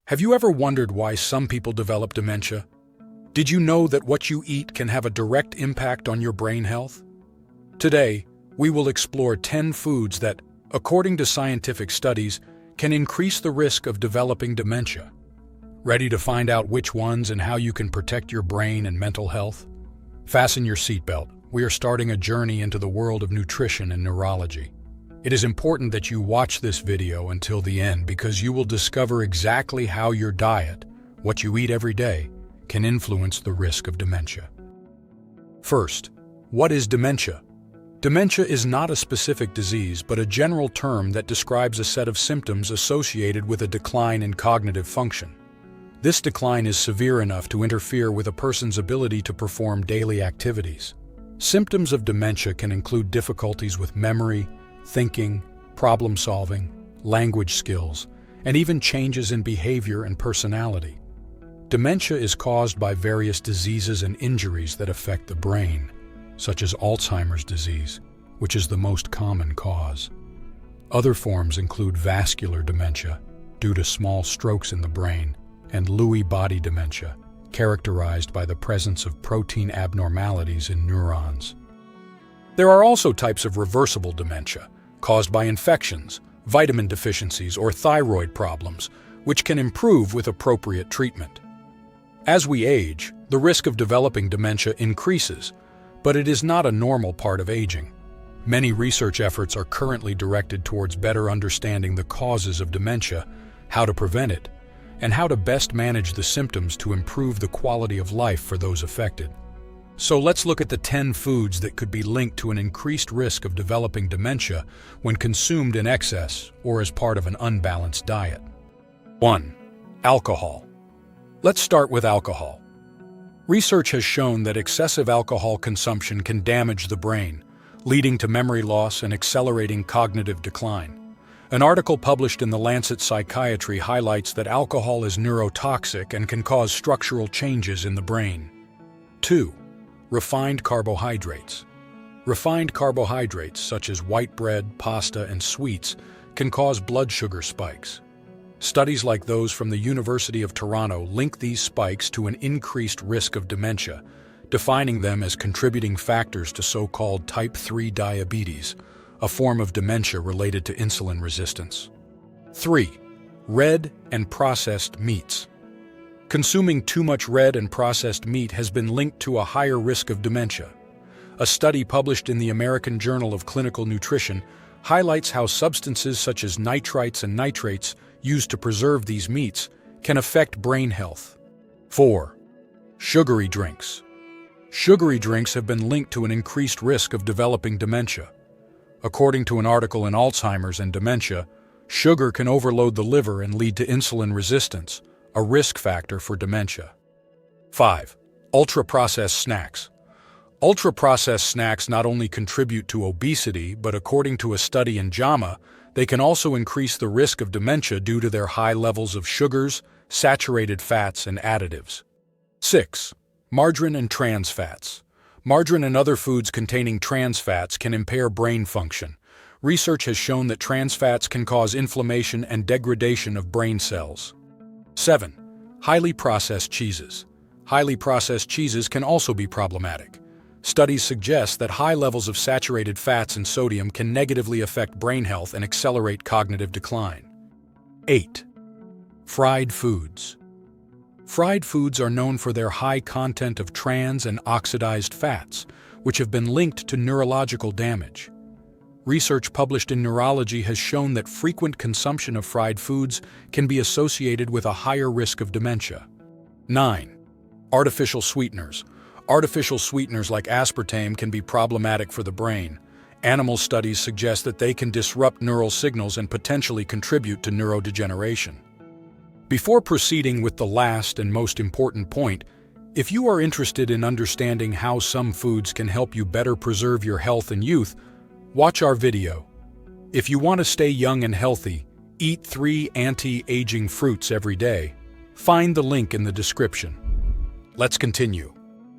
Have you ever wondered why some people develop dementia? Did you know that what you eat can have a direct impact on your brain health? Today, we will explore 10 foods that, according to scientific studies, can increase the risk of developing dementia. Ready to find out which ones and how you can protect your brain and mental health? Fasten your seatbelt. We are starting a journey into the world of nutrition and neurology. It is important that you watch this video until the end because you will discover exactly how your diet, what you eat every day, can influence the risk of dementia. First, what is dementia? Dementia is not a specific disease, but a general term that describes a set of symptoms associated with a decline in cognitive function. This decline is severe enough to interfere with a person's ability to perform daily activities. Symptoms of dementia can include difficulties with memory, thinking, problem-solving, language skills, and even changes in behavior and personality. Dementia is caused by various diseases and injuries that affect the brain, such as Alzheimer's disease, which is the most common cause. Other forms include vascular dementia, due to small strokes in the brain, and Lewy body dementia, characterized by the presence of protein abnormalities in neurons. There are also types of reversible dementia, caused by infections, vitamin deficiencies, or thyroid problems, which can improve with appropriate treatment. As we age, the risk of developing dementia increases, but it is not a normal part of aging. Many research efforts are currently directed towards better understanding the causes of dementia, how to prevent it, and how to best manage the symptoms to improve the quality of life for those affected. So let's look at the 10 foods that could be linked to an increased risk of developing dementia when consumed in excess or as part of an unbalanced diet. 1. Alcohol. Let's start with alcohol. Research has shown that excessive alcohol consumption can damage the brain, leading to memory loss and accelerating cognitive decline. An article published in The Lancet Psychiatry highlights that alcohol is neurotoxic and can cause structural changes in the brain. 2. Refined carbohydrates. Refined carbohydrates, such as white bread, pasta, and sweets, can cause blood sugar spikes. Studies like those from the University of Toronto link these spikes to an increased risk of dementia, defining them as contributing factors to so-called type 3 diabetes, a form of dementia related to insulin resistance. 3. Red and processed meats. Consuming too much red and processed meat has been linked to a higher risk of dementia. A study published in the American Journal of Clinical Nutrition highlights how substances such as nitrites and nitrates used to preserve these meats can affect brain health. 4. Sugary drinks. Sugary drinks have been linked to an increased risk of developing dementia. According to an article in Alzheimer's and Dementia, sugar can overload the liver and lead to insulin resistance, a risk factor for dementia. 5. Ultra-processed snacks. Ultra-processed snacks not only contribute to obesity, but according to a study in JAMA, they can also increase the risk of dementia due to their high levels of sugars, saturated fats, and additives. 6. Margarine and trans fats. Margarine and other foods containing trans fats can impair brain function. Research has shown that trans fats can cause inflammation and degradation of brain cells. 7. Highly processed cheeses. Highly processed cheeses can also be problematic. Studies suggest that high levels of saturated fats and sodium can negatively affect brain health and accelerate cognitive decline. 8. Fried foods. Fried foods are known for their high content of trans and oxidized fats, which have been linked to neurological damage. Research published in Neurology has shown that frequent consumption of fried foods can be associated with a higher risk of dementia. 9. Artificial sweeteners. Artificial sweeteners like aspartame can be problematic for the brain. Animal studies suggest that they can disrupt neural signals and potentially contribute to neurodegeneration. Before proceeding with the last and most important point, if you are interested in understanding how some foods can help you better preserve your health and youth, watch our video. If you want to stay young and healthy, eat 3 anti-aging fruits every day. Find the link in the description. Let's continue.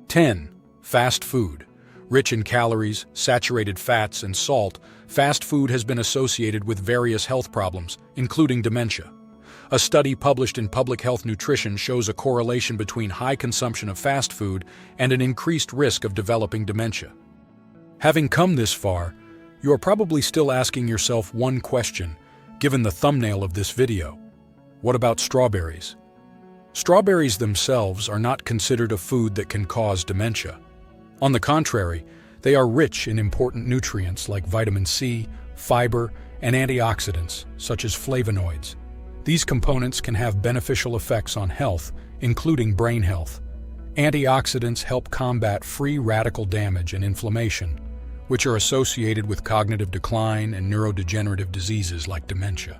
10. Fast food. Rich in calories, saturated fats, and salt, fast food has been associated with various health problems, including dementia. A study published in Public Health Nutrition shows a correlation between high consumption of fast food and an increased risk of developing dementia. Having come this far, you are probably still asking yourself one question, given the thumbnail of this video. What about strawberries? Strawberries themselves are not considered a food that can cause dementia. On the contrary, they are rich in important nutrients like vitamin C, fiber, and antioxidants, such as flavonoids. These components can have beneficial effects on health, including brain health. Antioxidants help combat free radical damage and inflammation, which are associated with cognitive decline and neurodegenerative diseases like dementia.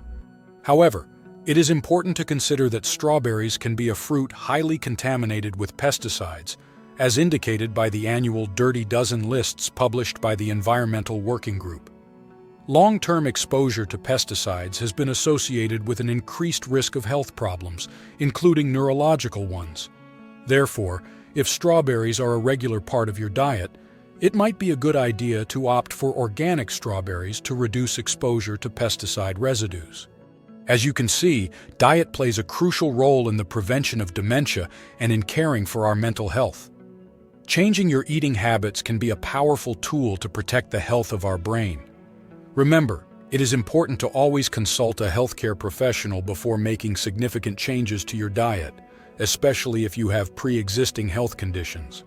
However, it is important to consider that strawberries can be a fruit highly contaminated with pesticides, as indicated by the annual Dirty Dozen lists published by the Environmental Working Group. Long-term exposure to pesticides has been associated with an increased risk of health problems, including neurological ones. Therefore, if strawberries are a regular part of your diet, it might be a good idea to opt for organic strawberries to reduce exposure to pesticide residues. As you can see, diet plays a crucial role in the prevention of dementia and in caring for our mental health. Changing your eating habits can be a powerful tool to protect the health of our brain. Remember, it is important to always consult a healthcare professional before making significant changes to your diet, especially if you have pre-existing health conditions.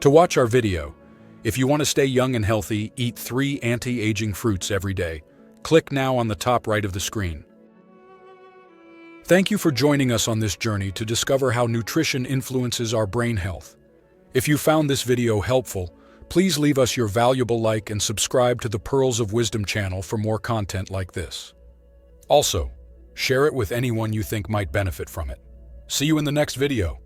To watch our video, if you want to stay young and healthy, eat 3 anti-aging fruits every day. Click now on the top right of the screen. Thank you for joining us on this journey to discover how nutrition influences our brain health. If you found this video helpful, please leave us your valuable like and subscribe to the Pearls of Wisdom channel for more content like this. Also, share it with anyone you think might benefit from it. See you in the next video.